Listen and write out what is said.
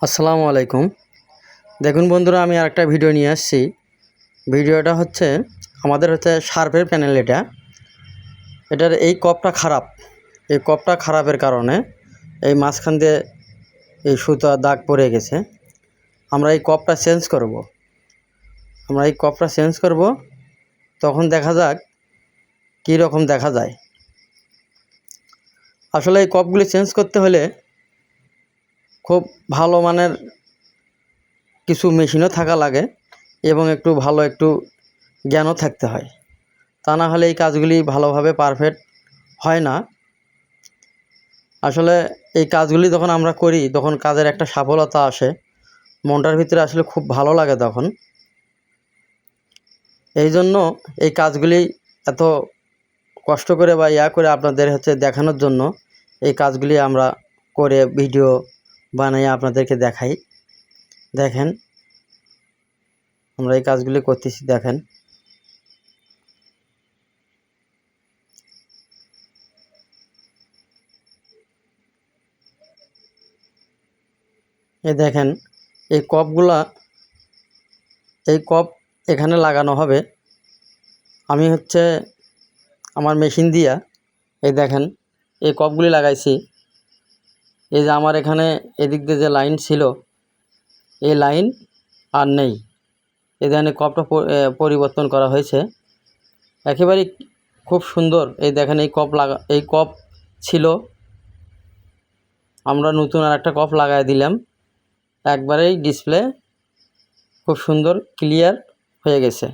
আসসালামু আলাইকুম। দেখুন বন্ধুরা, আমি আরেকটা ভিডিও নিয়ে আসছি। ভিডিওটা হচ্ছে আমাদের শার্পের প্যানেল। এটার এই কপটা খারাপ। এই কপটা খারাপের কারণে এই মাঝখান দিয়ে এই সুতা দাগ পড়ে গেছে। আমরা এই কপটা চেঞ্জ করব। তখন দেখা যাক কী রকম দেখা যায়। আসলে এই কপগুলি চেঞ্জ করতে হলে খুব ভালো মানের কিছু মেশিনও থাকা লাগে এবং একটু জ্ঞানও থাকতে হয়। তা না হলে এই কাজগুলি ভালোভাবে পারফেক্ট হয় না। আসলে এই কাজগুলি যখন আমরা করি তখন কাজের একটা সফলতা আসে, মনটার ভিতরে আসলে খুব ভালো লাগে তখন। এই জন্য এই কাজগুলি এত কষ্ট করে বা করে আপনাদের দেখানোর জন্য এই কাজগুলি আমরা করে ভিডিও বানিয়ে আপনাদেরকে দেখাই। দেখেন আমরা এই কাজগুলি করতেছি। দেখেন দেখেন এই কপ এখানে লাগানো হবে। আমি আমার মেশিন দিয়া দেখেন এই কপগুলি লাগাইছি। এই যে আমার এখানে এদিক দিয়ে যে লাইন ছিল, এই লাইন আর নেই। এই দেখেন কপটা পরিবর্তন করা হয়েছে একেবারেই খুব সুন্দর। এই দেখেন এই কপ ছিল, আমরা নতুন আর একটা কপ লাগাই দিলাম। একবারেই ডিসপ্লে খুব সুন্দর ক্লিয়ার হয়ে গেছে।